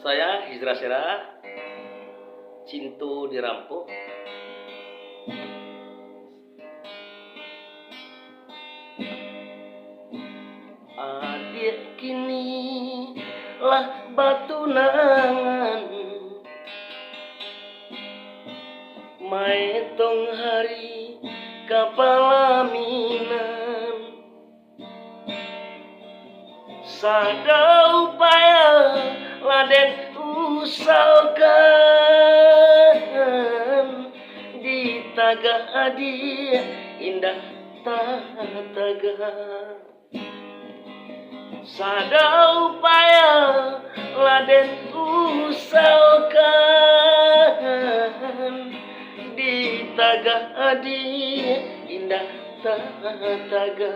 Saya Hizra Sera, Cintu Dirampok. Adik kini lah batu nangan, maetong hari kapalaminan, sada upaya laden usahakan di taga adi indah taga. Sada upaya laden usahakan di taga adi indah taga.